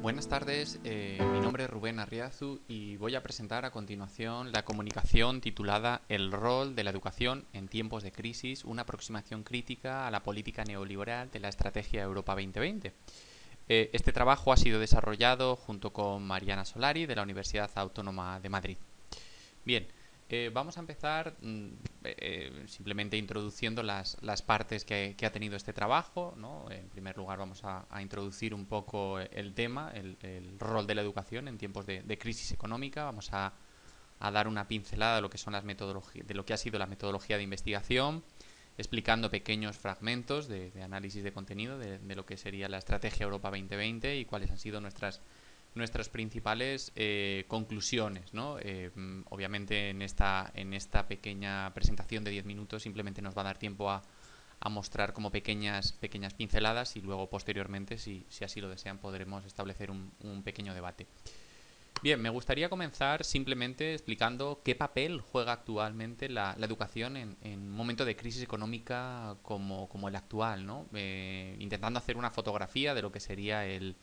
Buenas tardes, mi nombre es Rubén Arriazu y voy a presentar a continuación la comunicación titulada El rol de la educación en tiempos de crisis, una aproximación crítica a la política neoliberal de la Estrategia Europa 2020. Este trabajo ha sido desarrollado junto con Mariana Solari de la Universidad Autónoma de Madrid. Bien, vamos a empezar simplemente introduciendo las partes que ha tenido este trabajo, ¿no? En primer lugar vamos a introducir un poco el tema, el rol de la educación en tiempos de crisis económica. Vamos a dar una pincelada de lo que son las metodologías, de lo que ha sido la metodología de investigación, explicando pequeños fragmentos de análisis de contenido de lo que sería la Estrategia Europa 2020 y cuáles han sido nuestras principales conclusiones, ¿no? Obviamente en esta pequeña presentación de 10 minutos simplemente nos va a dar tiempo a mostrar como pequeñas pinceladas y luego posteriormente, si así lo desean, podremos establecer un pequeño debate. Bien, me gustaría comenzar simplemente explicando qué papel juega actualmente la educación en un momento de crisis económica como el actual, ¿no? Intentando hacer una fotografía de lo que sería el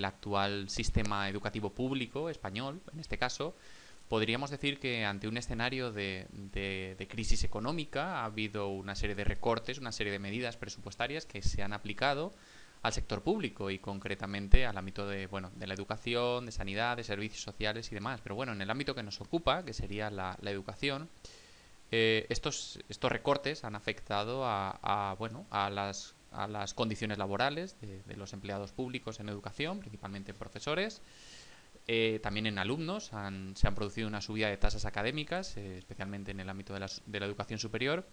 actual sistema educativo público español, en este caso, podríamos decir que ante un escenario de crisis económica ha habido una serie de recortes, una serie de medidas presupuestarias que se han aplicado al sector público y concretamente al ámbito de la educación, de sanidad, de servicios sociales y demás. Pero bueno, en el ámbito que nos ocupa, que sería la educación, estos recortes han afectado a las condiciones laborales de los empleados públicos en educación, principalmente profesores. También en alumnos se han producido una subida de tasas académicas, especialmente en el ámbito de la educación superior,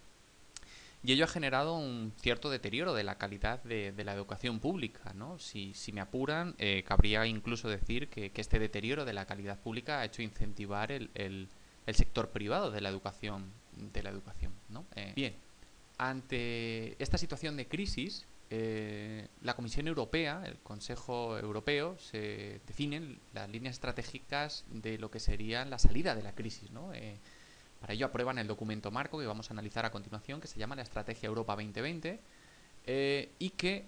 y ello ha generado un cierto deterioro de la calidad de la educación pública, ¿no? Si me apuran, cabría incluso decir que este deterioro de la calidad pública ha hecho incentivar el sector privado de la educación, ¿no? Bien, ante esta situación de crisis, la Comisión Europea, el Consejo Europeo, se definen las líneas estratégicas de lo que sería la salida de la crisis, ¿no? Para ello aprueban el documento marco que vamos a analizar a continuación, que se llama la Estrategia Europa 2020, y que,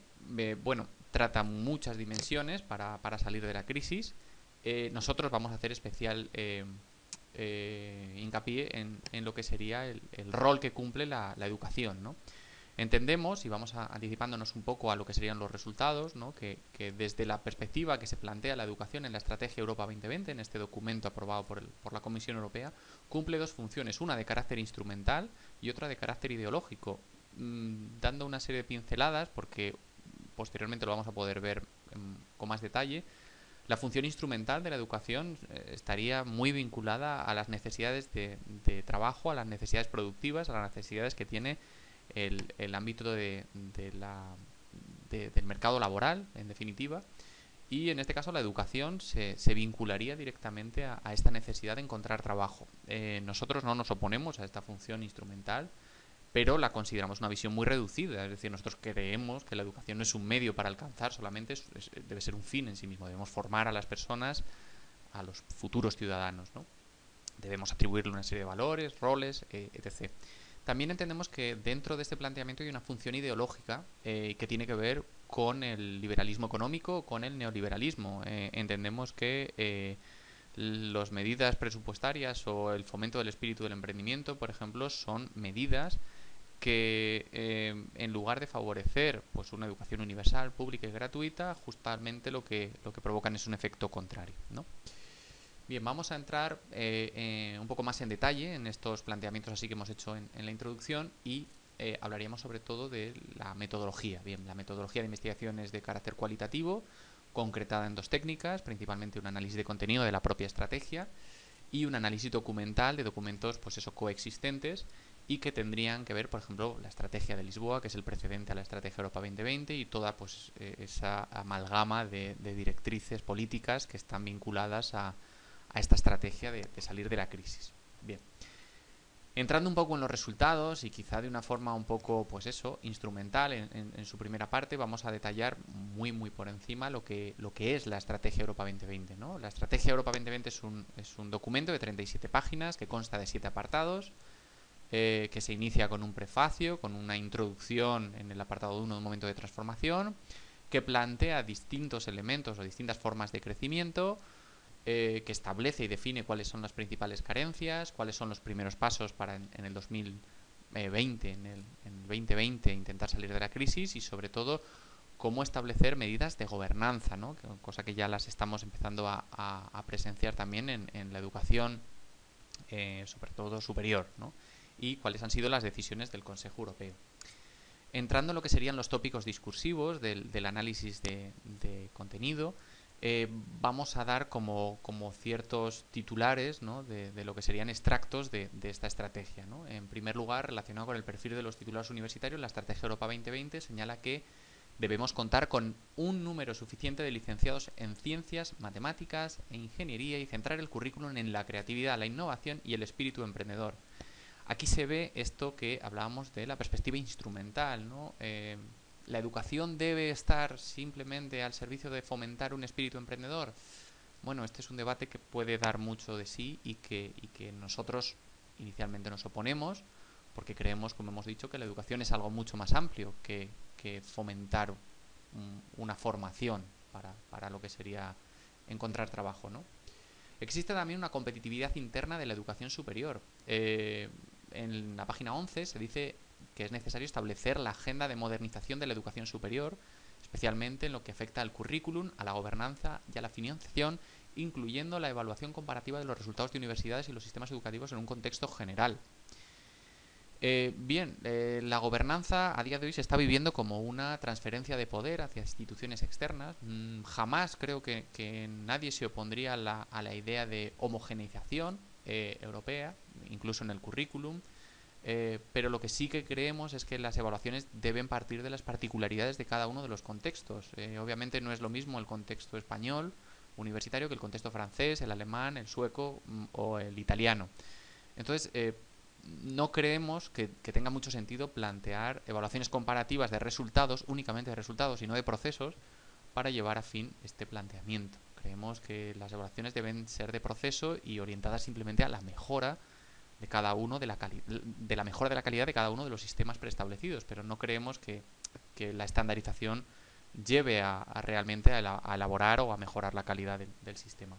trata muchas dimensiones para salir de la crisis. Nosotros vamos a hacer especial hincapié en lo que sería el rol que cumple la educación, ¿no? Entendemos, y vamos anticipándonos un poco a lo que serían los resultados, ¿no? que desde la perspectiva que se plantea la educación en la Estrategia Europa 2020, en este documento aprobado por la Comisión Europea, cumple dos funciones, una de carácter instrumental y otra de carácter ideológico, dando una serie de pinceladas, porque posteriormente lo vamos a poder ver con más detalle. La función instrumental de la educación estaría muy vinculada a las necesidades de trabajo, a las necesidades productivas, a las necesidades que tiene el ámbito del mercado laboral, en definitiva, y en este caso la educación se vincularía directamente a esta necesidad de encontrar trabajo. Nosotros no nos oponemos a esta función instrumental, pero la consideramos una visión muy reducida, es decir, nosotros creemos que la educación no es un medio para alcanzar, solamente debe ser un fin en sí mismo, debemos formar a las personas, a los futuros ciudadanos, ¿no? Debemos atribuirle una serie de valores, roles, etc. También entendemos que dentro de este planteamiento hay una función ideológica que tiene que ver con el liberalismo económico, con el neoliberalismo. Entendemos que las medidas presupuestarias o el fomento del espíritu del emprendimiento, por ejemplo, son medidas que en lugar de favorecer pues una educación universal, pública y gratuita, justamente lo que provocan es un efecto contrario, ¿no? Bien, vamos a entrar un poco más en detalle en estos planteamientos así que hemos hecho en la introducción y hablaríamos sobre todo de la metodología. Bien, la metodología de investigación es de carácter cualitativo, concretada en dos técnicas, principalmente un análisis de contenido de la propia estrategia y un análisis documental de documentos pues eso, coexistentes y que tendrían que ver, por ejemplo, la estrategia de Lisboa, que es el precedente a la estrategia Europa 2020 y toda pues esa amalgama de directrices políticas que están vinculadas a esta estrategia de salir de la crisis. Bien, entrando un poco en los resultados y quizá de una forma un poco, pues eso, instrumental en su primera parte, vamos a detallar muy por encima lo que es la Estrategia Europa 2020, ¿no? La Estrategia Europa 2020 es un documento de 37 páginas que consta de 7 apartados, que se inicia con un prefacio, con una introducción en el apartado 1 de un momento de transformación, que plantea distintos elementos o distintas formas de crecimiento, que establece y define cuáles son las principales carencias, cuáles son los primeros pasos para en el 2020, en el 2020 intentar salir de la crisis, y sobre todo cómo establecer medidas de gobernanza, ¿no? Cosa que ya las estamos empezando a presenciar también en la educación, sobre todo superior, ¿no? Y cuáles han sido las decisiones del Consejo Europeo. Entrando en lo que serían los tópicos discursivos del análisis de contenido, vamos a dar como ciertos titulares, ¿no? de lo que serían extractos de esta estrategia, ¿no? En primer lugar, relacionado con el perfil de los titulados universitarios, la Estrategia Europa 2020 señala que debemos contar con un número suficiente de licenciados en ciencias, matemáticas e ingeniería, y centrar el currículum en la creatividad, la innovación y el espíritu emprendedor. Aquí se ve esto que hablábamos de la perspectiva instrumental, ¿no? ¿La educación debe estar simplemente al servicio de fomentar un espíritu emprendedor? Bueno, este es un debate que puede dar mucho de sí y que nosotros inicialmente nos oponemos, porque creemos, como hemos dicho, que la educación es algo mucho más amplio que fomentar una formación para lo que sería encontrar trabajo, ¿no? Existe también una competitividad interna de la educación superior. En la página 11 se dice que es necesario establecer la agenda de modernización de la educación superior, especialmente en lo que afecta al currículum, a la gobernanza y a la financiación, incluyendo la evaluación comparativa de los resultados de universidades y los sistemas educativos en un contexto general. La gobernanza a día de hoy se está viviendo como una transferencia de poder hacia instituciones externas. Jamás creo que nadie se opondría a la idea de homogeneización europea, incluso en el currículum, pero lo que sí que creemos es que las evaluaciones deben partir de las particularidades de cada uno de los contextos. Obviamente no es lo mismo el contexto español universitario que el contexto francés, el alemán, el sueco o el italiano. Entonces, no creemos que tenga mucho sentido plantear evaluaciones comparativas de resultados, únicamente de resultados y no de procesos, para llevar a fin este planteamiento. Creemos que las evaluaciones deben ser de proceso y orientadas simplemente a la mejora de cada uno, de la mejora de la calidad de cada uno de los sistemas preestablecidos, pero no creemos que la estandarización lleve realmente a elaborar o a mejorar la calidad del sistema.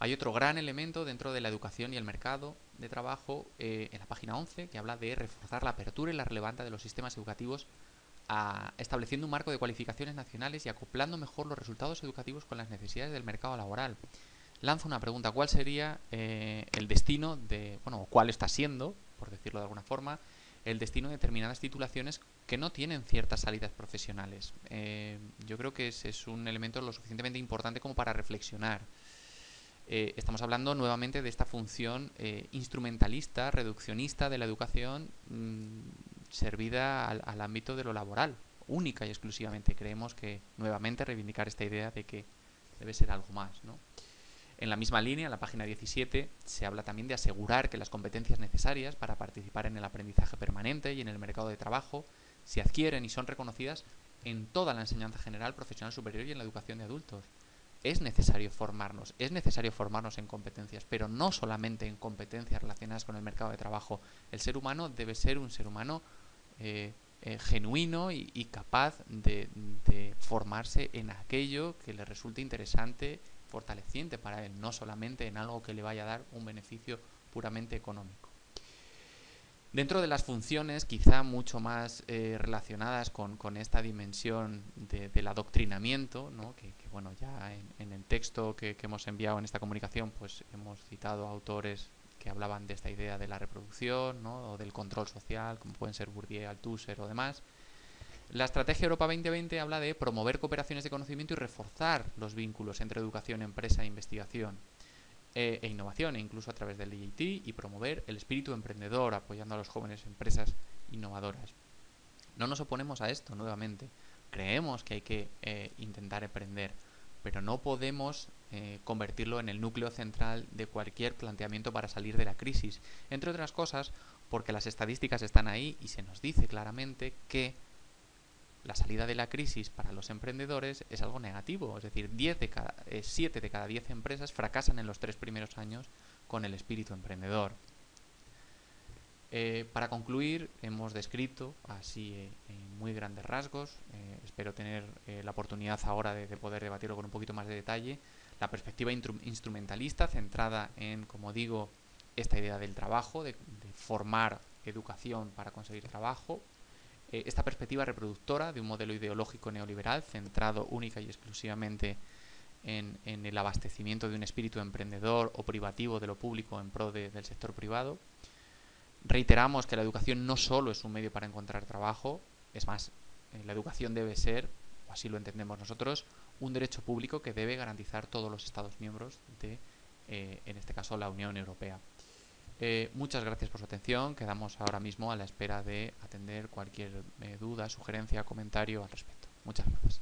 Hay otro gran elemento dentro de la educación y el mercado de trabajo, en la página 11, que habla de reforzar la apertura y la relevancia de los sistemas educativos, estableciendo un marco de cualificaciones nacionales y acoplando mejor los resultados educativos con las necesidades del mercado laboral. Lanzo una pregunta: ¿cuál sería el destino o cuál está siendo, por decirlo de alguna forma, el destino de determinadas titulaciones que no tienen ciertas salidas profesionales? Yo creo que ese es un elemento lo suficientemente importante como para reflexionar. Estamos hablando nuevamente de esta función instrumentalista, reduccionista de la educación, servida al ámbito de lo laboral, única y exclusivamente. Creemos que nuevamente reivindicar esta idea de que debe ser algo más, ¿no? En la misma línea, en la página 17, se habla también de asegurar que las competencias necesarias para participar en el aprendizaje permanente y en el mercado de trabajo se adquieren y son reconocidas en toda la enseñanza general, profesional superior y en la educación de adultos. Es necesario formarnos en competencias, pero no solamente en competencias relacionadas con el mercado de trabajo. El ser humano debe ser un ser humano genuino y capaz de formarse en aquello que le resulte interesante, fortaleciente para él, no solamente en algo que le vaya a dar un beneficio puramente económico. Dentro de las funciones quizá mucho más relacionadas con esta dimensión del adoctrinamiento, ¿no? que bueno, ya en el texto que hemos enviado en esta comunicación, pues hemos citado autores que hablaban de esta idea de la reproducción, ¿no? o del control social, como pueden ser Bourdieu, Althusser o demás. La Estrategia Europa 2020 habla de promover cooperaciones de conocimiento y reforzar los vínculos entre educación, empresa e investigación e innovación, e incluso a través del IIT, y promover el espíritu emprendedor, apoyando a los jóvenes empresas innovadoras. No nos oponemos a esto, nuevamente. Creemos que hay que intentar emprender, pero no podemos convertirlo en el núcleo central de cualquier planteamiento para salir de la crisis. Entre otras cosas, porque las estadísticas están ahí y se nos dice claramente que la salida de la crisis para los emprendedores es algo negativo. Es decir, 7 de cada 10 empresas fracasan en los 3 primeros años con el espíritu emprendedor. Para concluir, hemos descrito así en muy grandes rasgos, espero tener la oportunidad ahora de poder debatirlo con un poquito más de detalle, la perspectiva instrumentalista centrada en, como digo, esta idea del trabajo, de formar educación para conseguir trabajo, esta perspectiva reproductora de un modelo ideológico neoliberal centrado única y exclusivamente en el abastecimiento de un espíritu emprendedor o privativo de lo público en pro del sector privado. Reiteramos que la educación no solo es un medio para encontrar trabajo, es más, la educación debe ser, o así lo entendemos nosotros, un derecho público que debe garantizar todos los Estados miembros de, en este caso, la Unión Europea. Muchas gracias por su atención, quedamos ahora mismo a la espera de atender cualquier duda, sugerencia, comentario al respecto. Muchas gracias.